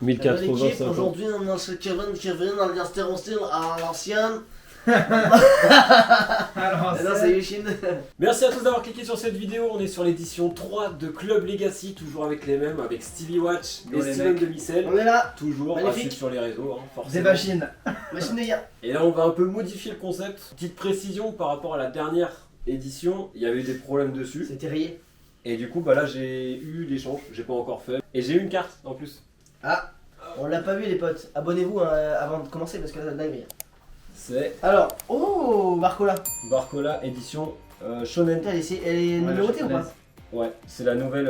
1080, ça. Aujourd'hui, on a chez Kevin, alias Terron Steel à l'ancienne. Alors, Non, c'est Yushin. Merci à tous d'avoir cliqué sur cette vidéo. On est sur l'édition 3 de Club Legacy, toujours avec les mêmes, avec Stevie Watch et Yo, les Steven mecs. Demicel. On est là, Toujours à Magnifique. suivre sur les réseaux, hein, des forcément. machines. machine de guerre. Et là, on va un peu modifier le concept. Petite précision par rapport à la dernière édition, il y avait eu des problèmes dessus. C'était rayé. Et du coup, bah là, j'ai eu l'échange, j'ai pas encore fait. Et j'ai eu une carte en plus. Ah, on l'a pas vu les potes. Abonnez-vous hein, avant de commencer parce que là, c'est dingue. C'est Alors, oh, Barcola. Barcola édition Shonen. Putain, elle est numérotée ou pas? Ouais, c'est la nouvelle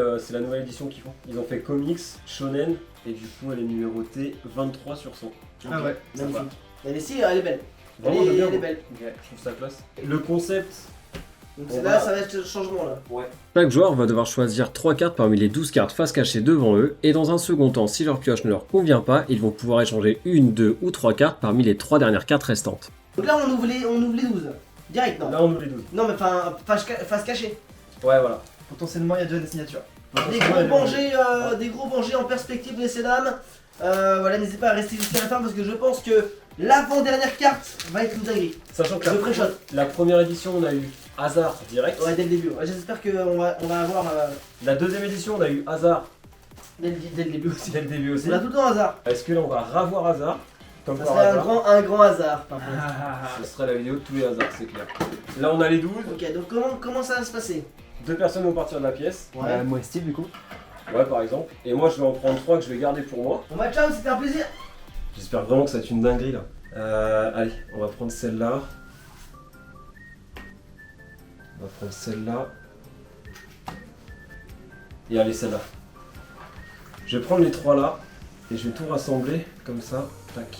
édition qu'ils font. Ils ont fait comics, shonen, et du coup elle est numérotée 23 sur 100. Ah ouais, Magnifique. Elle est, si, elle est belle. Vraiment, j'aime bien, Elle est moi. belle. Ok, je trouve ça classe. Le concept, Donc On c'est va- là, ça va être le changement là. ouais. Chaque joueur va devoir choisir 3 cartes parmi les 12 cartes face cachée devant eux, et dans un second temps, si leur pioche ne leur convient pas, ils vont pouvoir échanger une, 2 ou 3 cartes parmi les 3 dernières cartes restantes. Donc là, on ouvre les 12. Direct, non? Là on ouvre les 12. Non, mais enfin, face cachée. Ouais, voilà. potentiellement il y a déjà des signatures. Des gros dangers en perspective, messieurs dames. Voilà, n'hésitez pas à rester jusqu'à la fin parce que je pense que l'avant-dernière carte va être une dinguerie. Sachant que Je pré-shot. la première édition, on a eu hasard direct. Ouais, dès le début. Ouais, j'espère qu'on va avoir La deuxième édition, on a eu hasard dès le début aussi. dès le début aussi. On a tout le temps hasard. Est-ce que là on va ravoir hasard comme Ça par serait hasard un grand hasard par contre. Ce serait la vidéo de tous les hasards, c'est clair. Là on a les 12, Ok, donc comment ça va se passer? 2 personnes vont partir de la pièce. Ouais. Moi et Steve du coup. Ouais, par exemple. Et moi je vais en prendre 3 que je vais garder pour moi. Bon bah ciao, c'était un plaisir. J'espère vraiment que ça va être une dinguerie là. Allez, on va prendre celle-là. On va prendre celle-là. Et allez, celle-là. Je vais prendre les 3 là. Et je vais tout rassembler comme ça. Tac.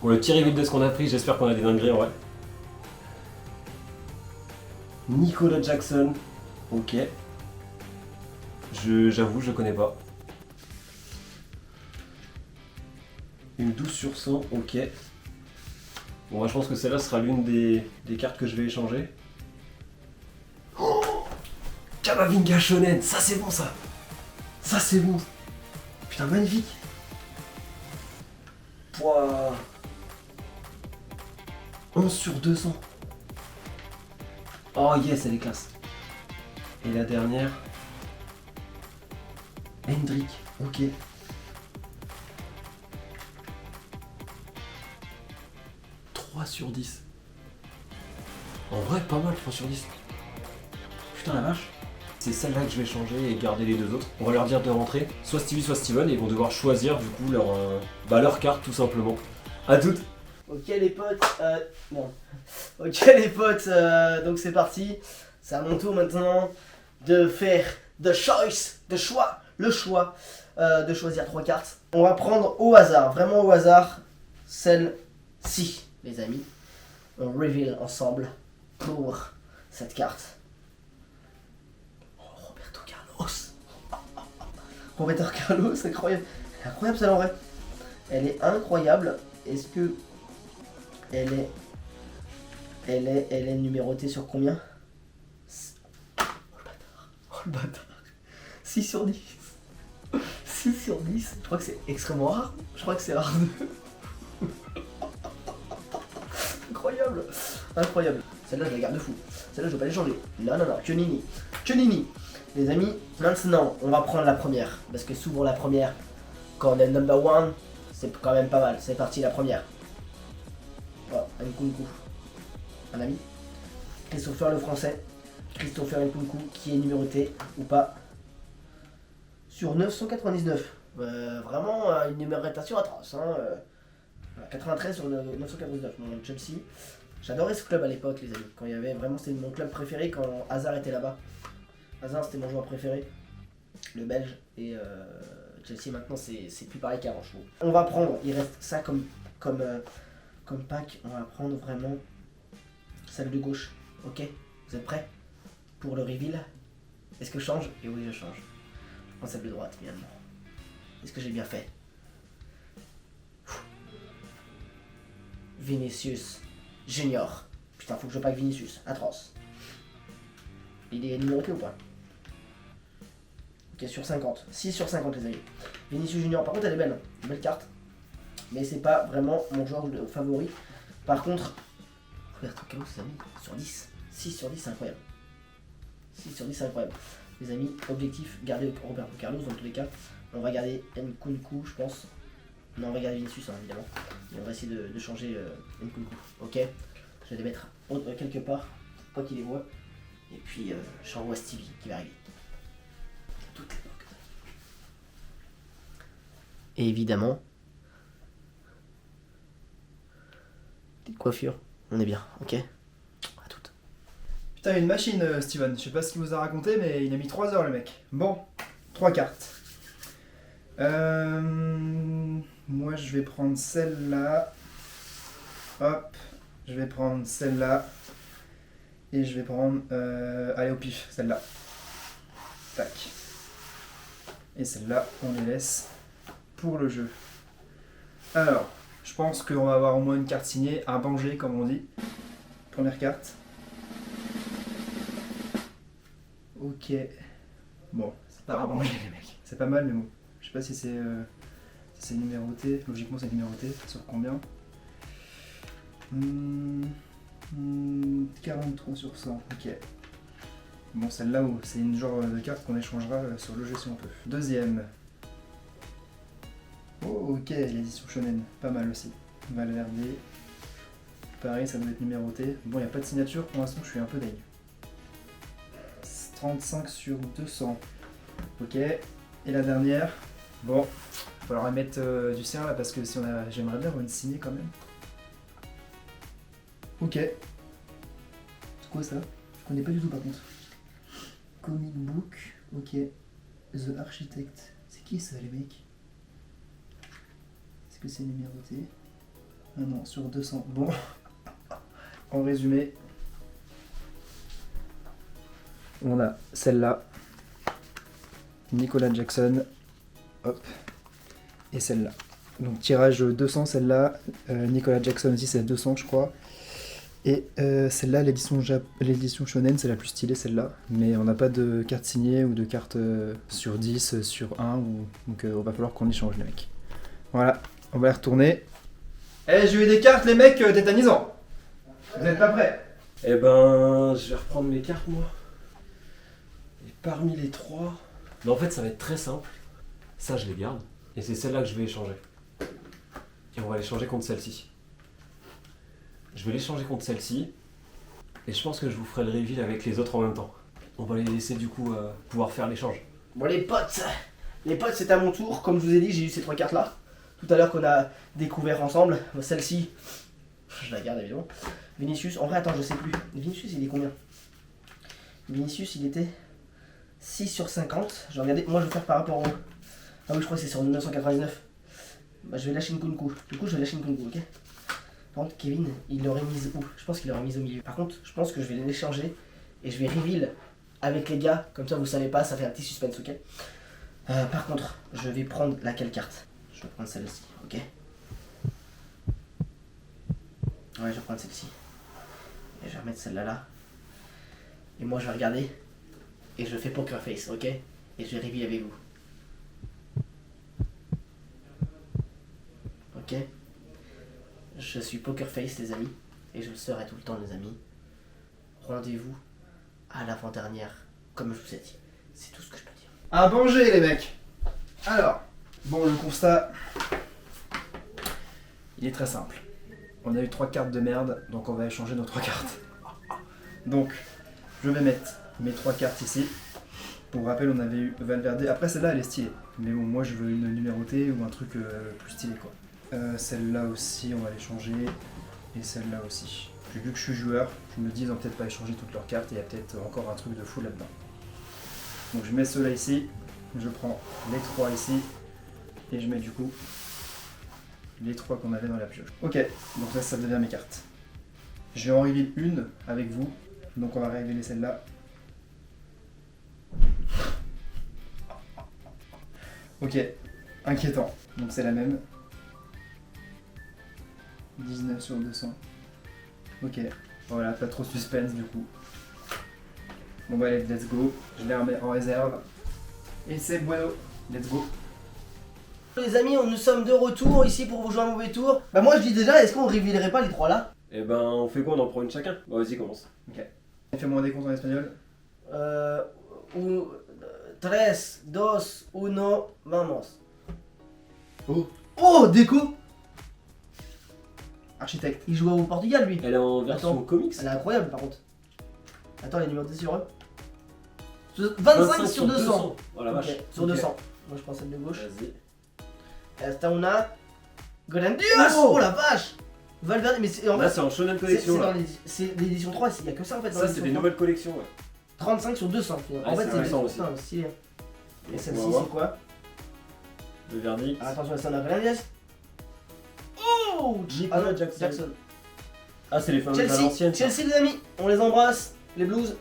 Bon, le petit reveal de ce qu'on a pris, j'espère qu'on a des dingueries en vrai. Nicolas Jackson. Ok. J'avoue, je connais pas. Une 12 sur 100, ok. Bon, moi je pense que celle-là sera l'une des cartes que je vais échanger. Oh, Kamavinga Shonen, ça c'est bon ça. Ça c'est bon. Putain, magnifique. Pouah. 11 sur 200. Oh yes, elle est classe. Et la dernière. Hendrik, ok. Sur 10. En vrai, pas mal, 3 sur 10. Putain la vache. C'est celle-là que je vais changer et garder les deux autres. On va leur dire de rentrer, soit Stevie, soit Steven, et ils vont devoir choisir du coup leur carte tout simplement. A toutes. Ok les potes, non. Ok les potes, donc c'est parti. C'est à mon tour maintenant de faire le choix de choisir 3 cartes. On va prendre au hasard, vraiment au hasard, celle-ci, les amis. On reveal ensemble pour cette carte. Oh, Roberto Carlos. Roberto Carlos, c'est incroyable. Elle est incroyable celle en vrai. Elle est incroyable. Est-ce que elle est numérotée sur combien? Oh le bâtard. Oh le bâtard. 6 sur 10. 6 sur 10. Je crois que c'est extrêmement rare. Je crois que c'est rare de... Incroyable. Incroyable. Celle-là je la garde de fou. Celle-là je vais pas l'échanger. Non, que nini. Que nini. Les amis, maintenant on va prendre la première. Parce que souvent la première, quand on est number one, c'est quand même pas mal. C'est parti la première. Oh, Nkunku. Un ami. Christopher le français. Christopher Nkunku qui est numéroté ou pas. Sur 999. Vraiment une numérotation atroce. Hein, 93 sur 999. Mon Chelsea. J'adorais ce club à l'époque, les amis. Quand il y avait vraiment, c'était mon club préféré quand Hazard était là-bas. Hazard, c'était mon joueur préféré. Le Belge. Et Chelsea, maintenant, c'est plus pareil qu'avant, je trouve. On va prendre, il reste ça comme pack. On va prendre vraiment celle de gauche. Ok? Vous êtes prêts pour le reveal? Est-ce que je change? Et oui, je change. Je prends celle de droite, finalement. Est-ce que j'ai bien fait? Vinicius Junior. Putain, faut que je pack Vinicius. Atroce. Il est numéroté ou pas? Ok, sur 50. 6 sur 50, les amis. Vinicius Junior, par contre elle est belle, hein. Belle carte. Mais c'est pas vraiment mon genre de favori. Par contre, Roberto Carlos, les amis, sur 10. 6 sur 10, c'est incroyable. 6 sur 10, c'est incroyable. Les amis, objectif, garder Roberto Carlos dans tous les cas. On va garder Nkunku, je pense. Non, on va garder Vinicius, hein, évidemment. Et on va essayer de changer Nkunku. Ok, je vais les mettre quelque part, pas qu'il les voit. Et puis, j'envoie Stevie qui va arriver. Toutes les banques. Et évidemment, petite coiffure, on est bien, ok? À toutes. Putain, il y a une machine, Steven. Je sais pas ce qu'il vous a raconté, mais il a mis 3 heures, le mec. Bon, 3 cartes. Moi, je vais prendre celle-là. Hop. Je vais prendre celle-là. Et je vais prendre... allez, au pif, celle-là. Tac. Et celle-là, on les laisse pour le jeu. Alors, je pense qu'on va avoir au moins une carte signée, un Banger, comme on dit. Première carte. Ok. Bon, c'est pas vraiment les mecs. C'est pas mal, mais bon. Je sais pas si c'est numéroté. Logiquement, c'est numéroté. Sur combien 43 sur 100. Ok. Bon, celle-là, c'est une genre de carte qu'on échangera sur le jeu si on peut. Deuxième. Oh, ok, l'édition Shonen. Pas mal aussi. Valverde. Pareil, ça doit être numéroté. Bon, il n'y a pas de signature. Pour l'instant, je suis un peu dingue. 35 sur 200. Ok. Et la dernière. Bon, il va falloir mettre du sien là parce que si j'aimerais bien avoir une signée quand même. Ok. C'est quoi ça? Je connais pas du tout par contre. Comic book. Ok. The Architect. C'est qui ça les mecs? Est-ce que c'est numéroté? Ah non, sur 200. Bon. En résumé. On a celle-là. Nicolas Jackson. Hop. Et celle-là. Donc tirage 200, celle-là. Nicolas Jackson aussi, c'est 200, je crois. Et celle-là, l'édition Shonen, c'est la plus stylée, celle-là. Mais on n'a pas de carte signée ou de carte sur 10, sur 1. Donc on va falloir qu'on échange, les mecs. Voilà, on va y retourner. Eh, j'ai eu des cartes, les mecs, tétanisants. Vous êtes pas prêts? Eh ben, je vais reprendre mes cartes, moi. Et parmi les trois... Mais en fait, ça va être très simple. Ça, je les garde. Et c'est celle-là que je vais échanger. Et on va l'échanger contre celle-ci. Je vais l'échanger contre celle-ci. Et je pense que je vous ferai le reveal avec les autres en même temps. On va les laisser du coup pouvoir faire l'échange. Bon les potes, c'est à mon tour. Comme je vous ai dit, j'ai eu ces 3 cartes là. Tout à l'heure qu'on a découvert ensemble. Celle-ci, je la garde évidemment. Vinicius, en vrai attends, je sais plus. Vinicius il est combien? Vinicius il était 6 sur 50. J'ai regardé, moi je vais faire par rapport au... Ah oui je crois que c'est sur 999. Bah je vais lâcher Nkunku. Du coup je vais lâcher Nkunku, ok? Par contre Kevin, il l'aurait mise où? Je pense qu'il l'aurait mise au milieu. Par contre, je pense que je vais l'échanger et je vais reveal avec les gars. Comme ça vous savez pas, ça fait un petit suspense, ok? Par contre, je vais prendre laquelle carte? Je vais prendre celle-ci, ok? Ouais, je vais prendre celle-ci. Et je vais remettre celle-là là. Et moi je vais regarder. Et je fais poker face, ok? Et je vais reveal avec vous. Ok? Je suis poker face les amis. Et je le serai tout le temps les amis. Rendez-vous à l'avant-dernière, comme je vous ai dit. C'est tout ce que je peux dire. Un Banger, les mecs. Alors, bon, le constat, il est très simple. On a eu 3 cartes de merde, donc on va échanger nos 3 cartes. Donc, je vais mettre mes 3 cartes ici. Pour rappel, on avait eu Valverde. Après, celle-là, elle est stylée. Mais bon, moi, je veux une numérotée ou un truc plus stylé, quoi. Celle-là aussi, on va l'échanger. Et celle-là aussi. Puis vu que je suis joueur, je me dis, ils ont peut-être pas échangé toutes leurs cartes et il y a peut-être encore un truc de fou là-dedans. Donc je mets ceux-là ici, je prends les 3 ici, et je mets du coup les 3 qu'on avait dans la pioche. Ok, donc là ça devient mes cartes. J'ai en reveal une avec vous, donc on va révéler celle-là. Ok, inquiétant, donc c'est la même. 19 sur 200. Ok, voilà, pas trop suspense du coup. Bon bah allez, let's go. Je les remets en réserve. Et c'est bueno. Let's go. Les amis, nous sommes de retour ici pour vous jouer un mauvais tour. Bah moi je dis déjà, est-ce qu'on révélerait pas les trois là? Et ben, on fait quoi? On en prend une chacun? Bon, vas-y, commence. Fais-moi un décompte en espagnol. Un, tres, dos, uno, vamos. Oh, déco. Architecte. Il joue au Portugal lui. Elle est en version Attends. comics. Elle est incroyable par contre. Attends, les numéros sur eux. 25 sur 200. Oh la Ok, vache. sur 200. Moi je prends celle de gauche. Vas-y. Hasta una. Grandios. Oh. Oh la vache. Valverde, mais c'est en Là, fait. c'est en Shonen C'est Collection. dans Là. c'est l'édition 3, il y a que ça en fait. dans Ça, c'est l'édition des 3. nouvelles collections, ouais. 35 sur 200. En Ouais, fait, c'est c'est récent aussi. putain, stylé. Et On celle-ci, va voir. c'est quoi? Le verdict. Ah, attention, c'est un Grandios. Oh. Nicolas Ah non, Jackson. Ah, c'est les fameuses à Chelsea, l'ancienne. ça. Chelsea les amis, on les embrasse. Les Blues,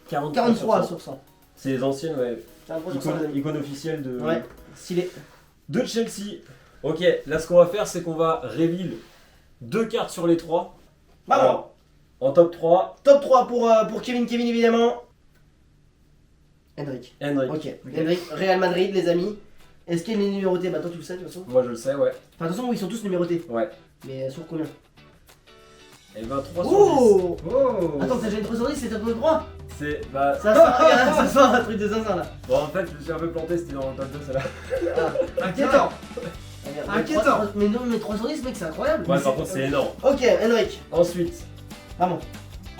43 sur 100. C'est les anciennes, ouais. 43 sur 100 les amis. Icône officielle de... Ouais, stylé. de Chelsea. Ok, là ce qu'on va faire, c'est qu'on va reveal 2 cartes sur les 3. Bah bon. Alors, en top 3, Top 3 pour Kevin évidemment. Hendrik. Hendrik. Ok. Hendrik, Real Madrid les amis. Est-ce qu'il est numéroté? Bah toi tu le sais de toute façon. Moi je le sais, ouais. Enfin de toute façon ils sont tous numérotés. Ouais. Mais sur combien? Et 23 sur 10. Oh. Oh. Attends, t'as déjà une 3 sur 10, c'est top 3. C'est... Bah... Ça sent, ça sent un truc de zinzin là. Bon, en fait, je me suis un peu planté, c'était dans le top 2, celle-là. Inquiétant. Regarde, Inquiétant. Mais non, mais 3 sur 10 mec c'est incroyable. Ouais, par contre, c'est énorme. Ok, Hendrik. Ensuite... Vraiment.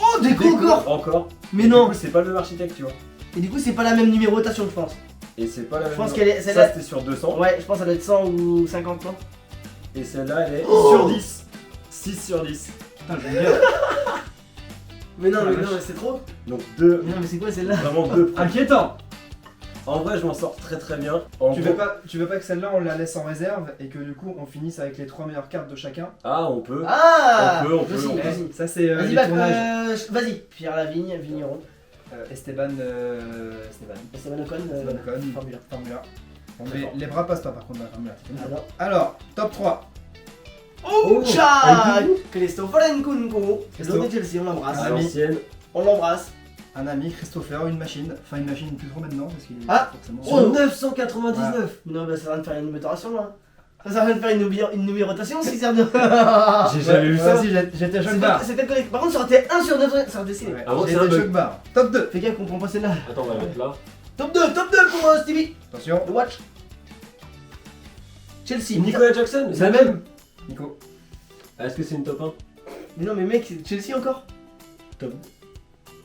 Oh, déco encore. Encore. Mais Du non. coup, c'est pas le même architecte, tu vois. Et du coup c'est pas la même numérotation je pense. Et c'est pas la même... Je pense qu'elle est- Ça, celle-là- c'était sur 200. Ouais, je pense que ça doit être 100 ou 50 non. Et celle-là, elle est Oh. sur 10. 6 sur 10. Putain, j'aime bien. Mais non, Oh la mais vache. non, mais c'est trop. Donc 2... Mais non, mais c'est quoi celle-là? Vraiment 2. Inquiétant. En vrai, je m'en sors très très bien. En Tu gros- veux pas que celle-là on la laisse en réserve et que du coup on finisse avec les 3 meilleures cartes de chacun. Ah, on peut. Ah. On peut, Vas-y, on peut. vas-y. Ça c'est Vas-y, les bah, tournages. vas-y. Pierre Lavigne, Vigneron. Esteban. Esteban Ocon, Esteban Ocon. Formule Formula. Bon, D'accord. les bras passent pas par contre dans la Formula. 1. Ah non. Alors, top 3. Oh, Tchak Christopher Nkunku. Christo. L'autre de Chelsea, on l'embrasse. À l'ancienne. On l'embrasse. Un ami, Christopher, une machine. Enfin, une machine plus trop maintenant parce qu'il est Ah. forcément. Oh. 999. Non, bah ça sert à rien de faire une numérotation là. Ça sert à rien de faire une numérotation si ça sert de. J'ai jamais vu ça. Vas-y, j'étais choc barre. C'est quel collègue? Par contre, ça aurait été 1 sur 9, ça aurait été stylé. Ouais, Ah, moi, j'ai c'est un été bug. choc barre. Top 2. Fais gaffe qu'on prend pas celle-là. Attends, on va la mettre là. Top 2 pour Stevie. Attention. The Watch. Chelsea. Nicolas Jackson, C'est la même. Nico. Ah, est-ce que c'est une top 1? Mais non, mais mec, Chelsea encore. Top.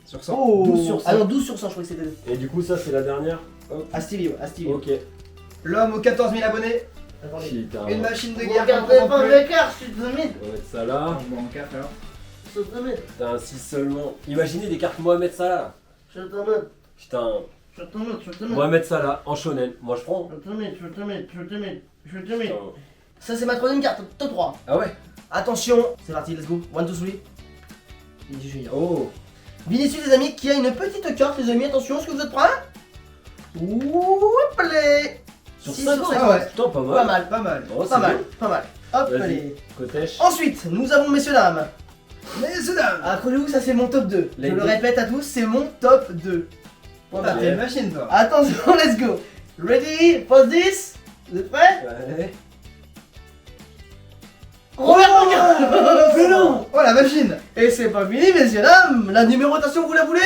Sur 100. Oh 12 sur 100. Ah non, 12 sur 100, je crois que c'était. Et du coup, ça, c'est la dernière. Hop. À Stevie, ouais, à Stevie. Ok. L'homme aux 14 000 abonnés. Attendez. Putain. Une machine de guerre. Regardez qu'on pas comprend mes cartes, je suis de mid. On va mettre ça là. plus. Bon, en 4 alors. Je suis de mid. Putain, si seulement. Imaginez des cartes Mohamed Salah. Je suis de mid. Putain. Je suis de mid. Je suis de mid. Mohamed Salah en shonen. Moi, je prends. Je suis de mid. Je suis de mid. Je suis de mid. Je suis de mid. Putain. Ça, c'est ma troisième carte, top 3. Ah ouais. Attention, c'est parti, let's go. 1, 2, 3. Et je vais y aller. Oh. Vinicius, les amis, qui a une petite carte, les amis. Attention, est-ce que vous êtes prêts? Oup, allez. Sur 6 50. sur Ah ouais. Putain, pas mal. Pas mal. Pas mal. Oh, c'est Pas mal. bien. Pas mal. Hop, Vas-y. allez. Cotèche. Ensuite, nous avons, messieurs, dames. Messieurs dames. Accrochez-vous, ça c'est mon top 2. Je Lady. le répète à tous, c'est mon top 2. Putain, t'es une machine toi. Attention, let's go. Ready for this? Vous êtes prêts? Ouais. Roberto Carlos. Mais non. Oh la machine. Et c'est pas fini, messieurs, dames. La numérotation, vous la voulez?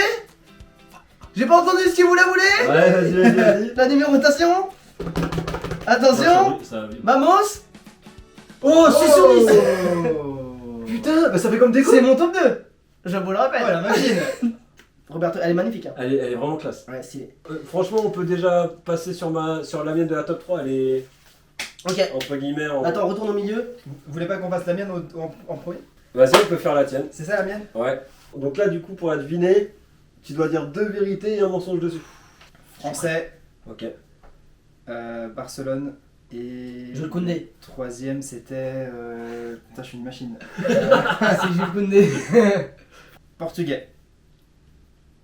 J'ai pas entendu ce que vous la voulez? Ouais, vas-y. La numérotation? Attention. Ça va vite. Vamos. Oh, 6 sur 10. Oh. Putain, bah ça fait comme des C'est mon top 2. Je vous le Oh rappelle. la machine. Roberto, elle est magnifique. Hein. Elle est vraiment classe. Ouais, stylé. Franchement, on peut déjà passer sur la mienne de la top 3. Elle est Ok. entre guillemets en. Attends, retourne au milieu. Vous voulez pas qu'on fasse la mienne en premier? Vas-y, on peut faire la tienne. C'est ça la mienne? Ouais. Donc là, du coup, pour la deviner, tu dois dire 2 vérités et un mensonge dessus. Français, Ok. Barcelone et. Jules Koundé. Troisième c'était. Putain, je suis une machine. Ah, c'est Jules Koundé. Portugais.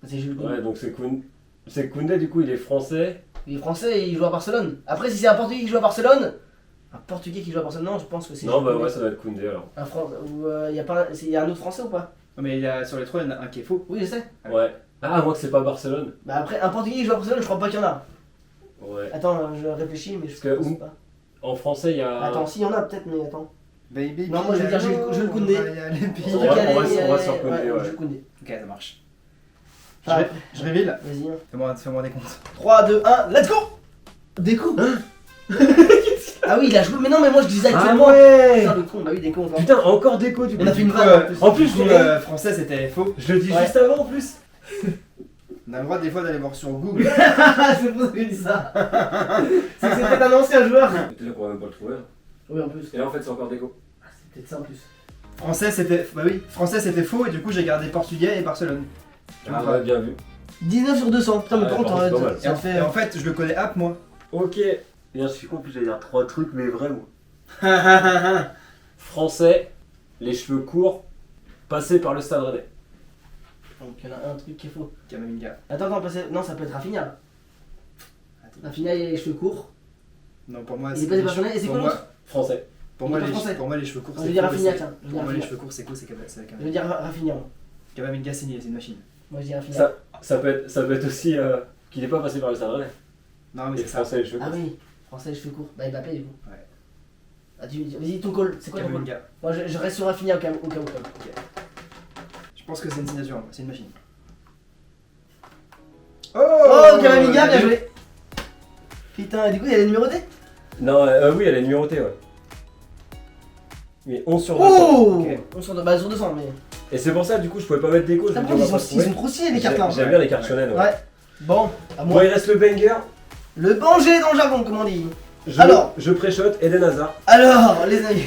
C'est Jules Koundé. Ouais, donc c'est Koundé. C'est Koundé, du coup, il est français. Il est français et il joue à Barcelone. Après, si c'est un Portugais qui joue à Barcelone, un Portugais qui joue à Barcelone, non, je pense que c'est. Non, Jules bah Koundé. ouais, ça doit être Koundé alors. Un Français. Ou y a pas. Y a un autre français ou pas? Mais il y a, sur les trois, il y en a un qui est faux. Oui, je sais. Ouais. Ah, moi que c'est pas Barcelone. Bah après, un Portugais qui joue à Barcelone, je crois pas qu'il y en a. Ouais. Attends, je réfléchis, mais je Parce que pense Oum- pas. En français, il y a. Attends, si, y en a peut-être, mais attends. Baby. Non, moi, je veux dire, je le Koundé. On va y aller, baby. On va se faire Koundé, ouais. Je Koundé. Ok, ça marche. Ah, Je révèle. vas-y. Hein. Fais-moi des comptes. 3, 2, 1, let's go. Des coups. Ah oui, il a joué. Mais non, mais moi je disais actuellement. ouais. Putain, le con, bah oui, des cons. Putain, encore déco du coup. On a fait une coup, vanne en plus. En plus, Du coup, je français c'était faux. le dis Ouais. juste avant en plus. On a le droit des fois d'aller voir sur Google. C'est pour ça que je dis ça. C'est que c'est peut-être un ancien joueur. Peut-être qu'on va même pas le trouver. Oui, en plus. Et là en fait, c'est encore déco. Ah, c'est peut-être ça en plus. Français c'était. Bah oui, français c'était faux et du coup j'ai gardé portugais et Barcelone. Tu vois Ah pas. ouais, bien vu. 19 sur 200. Putain, mais Ah, par ouais, contre, par contre, c'est pas mal. Et ça en, te fait. et en fait, je le connais app moi. Ok. Bien, je suis con, plus j'allais dire 3 trucs, mais vraiment. Français, les cheveux courts, passés par le Stade Rennais. Donc, il y en a un truc qui est faux. Kamavinga. Attends, non, ça peut être Rafinha. Rafinha, il a les cheveux courts. Non, pour moi Il est pas des Barcelonais, et c'est pour quoi moi, l'autre Français. pour Il moi, est pas les, français. pour moi les cheveux courts Je c'est veux dire faux, Rafinha, c'est- tiens. Je veux Pour dire moi les Rafinha. cheveux courts c'est cool, c'est Je veux Kamavinga. dire Rafinha. Moi, Kamavinga c'est une machine. moi je dis Rafinha. Ça peut être aussi qu'il n'est pas passé par le Stade Rennais. Non mais Et c'est ça. Français, les cheveux Ah courts. oui, français, les cheveux courts. Bah, Mbappé, du coup. Ouais. Ah, vas-y, ton call. C'est quoi ton call? Kamavinga. Moi, je reste sur Rafinha au cas où. Je pense que c'est une signature, c'est une machine. Oh, Kamavinga, bien joué. Putain, et du coup, il y a les numérotés. Non, oui, elle est numérotée, ouais. Mais 11 sur 200. Oh Ok. On sort de base sur 200, mais. Et c'est pour ça, du coup, je pouvais pas mettre déco. Je Putain, me par dis, on contre, va pas ils sont trouver. trop stylés les cartes. Hein. J'aime bien les cartes Chanel, ouais. Ouais. Bon, à Bon, moi. il reste le banger. Le danger dans le Japon, comme on dit. Alors. Je pré-shot Eden Hazard. Alors, les amis,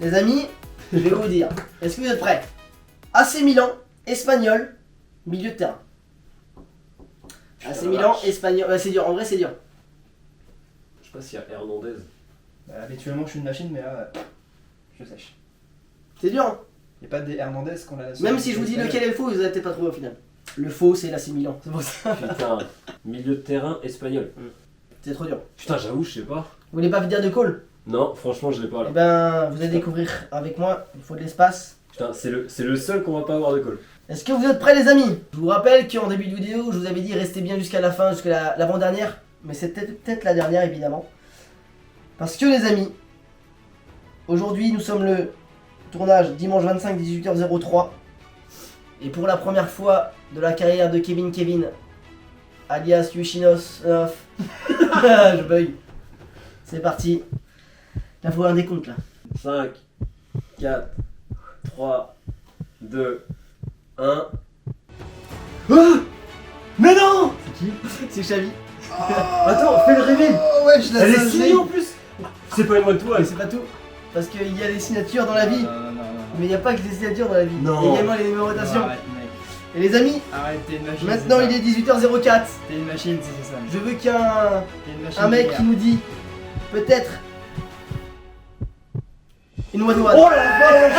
les amis, je vais vous dire. Est-ce que vous êtes prêts? AC Milan, espagnol, milieu de terrain. AC la Milan, vache. espagnol. Ouais, c'est dur, en vrai, c'est dur. Je sais pas s'il y a Hernandez. Bah, habituellement je suis une machine mais là je sèche. C'est dur, hein. Y'a pas des Hernandez qu'on a la Même si je vous dis lequel est le faux, vous allez peut-être pas trouver au final. Le faux, c'est l'AC Milan. C'est pour ça. Putain, milieu de terrain espagnol. C'est trop dur. Putain, j'avoue, je sais pas. Vous voulez pas dire de call? Non, franchement, je l'ai pas Eh là. ben, vous allez découvrir avec moi. Il faut de l'espace. Putain, c'est le seul qu'on va pas avoir de call. Est-ce que vous êtes prêts, les amis? Je vous rappelle qu'en début de vidéo, je vous avais dit restez bien jusqu'à la fin, jusqu'à l'avant-dernière. Mais c'est peut-être la dernière, évidemment. Parce que, les amis, aujourd'hui, nous sommes le tournage dimanche 25, 18h03. Et pour la première fois de la carrière de Kevin, alias Yushinos, je bug. C'est parti. Là, faut un décompte, là. 5, 4, 3, 2, 1. Mais non! C'est qui? C'est Xavi. Attends, fais le réveil. Oh ouais, je la Elle est singeais. signée en plus. C'est pas une one to Mais one. c'est pas tout. Parce qu'il y a des signatures dans la vie. Non. Mais il n'y a pas que des signatures dans la vie. Non. Il y a également les numérotations. Arrête mec. Et les amis, Arrête, t'es une machine. maintenant il est 18h04. T'es une machine, c'est ça. Je veux qu'il y ait un T'es une machine. mec de qui guerre. nous dit peut-être une one one. Oh la vache.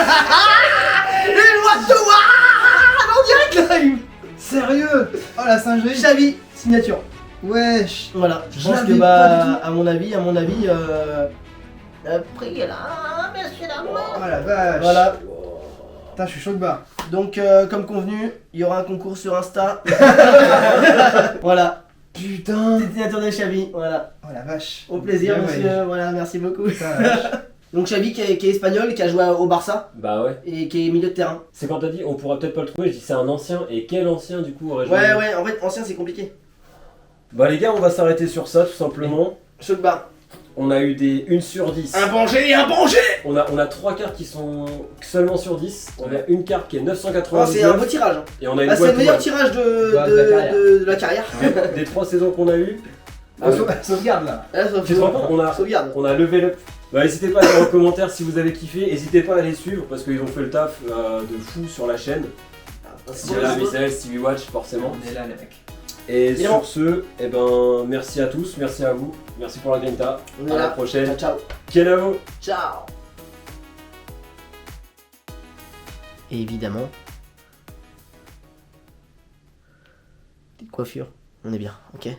Une one to one en direct live. Sérieux? Oh la singerie. Xavi, signature. Wesh. Voilà, je Je pense que l'avais pas du à mon avis, priez là, messieurs dames. Oh la vache. Voilà. Putain, je suis chaud de barre. Donc comme convenu, il y aura un concours sur Insta. Voilà. Putain. C'est signature de Xavi, voilà. Oh la vache. Au plaisir, Bien, ouais. monsieur. Voilà, merci beaucoup. Putain, la vache. Donc Xavi qui est espagnol, qui a joué au Barça Bah ouais. et qui est milieu de terrain. C'est quand t'as dit on pourra peut-être pas le trouver, je dis c'est un ancien. Et quel ancien du coup aurait joué? Ouais, en fait, ancien c'est compliqué. Bah les gars, on va s'arrêter sur ça tout simplement. Choc bar. On a eu des 1 sur 10. Un bangé. On a 3 cartes qui sont seulement sur 10. On a une carte qui est Oh, 999. c'est un beau tirage. Hein. Et on a une Ah, c'est le boîte meilleur ouverte. tirage Boîte de la carrière. de la carrière. des 3 saisons qu'on a eues. Oh, sauvegarde là. Ah, sauf- Tu te rends compte, Sauvegarde. on a levé up. Bah, n'hésitez pas à dire en commentaire si vous avez kiffé. N'hésitez pas à les suivre parce qu'ils ont fait le taf de fou sur la chaîne. Sierra Michel, Stevie Watch, forcément. On est là les mecs. Et Évidemment. sur ce, eh ben, merci à tous, merci à vous, merci pour la grinta. On est À la là. prochaine. Ciao, ciao. Kenavo. Ciao. Et évidemment, petite coiffure, on est bien, ok?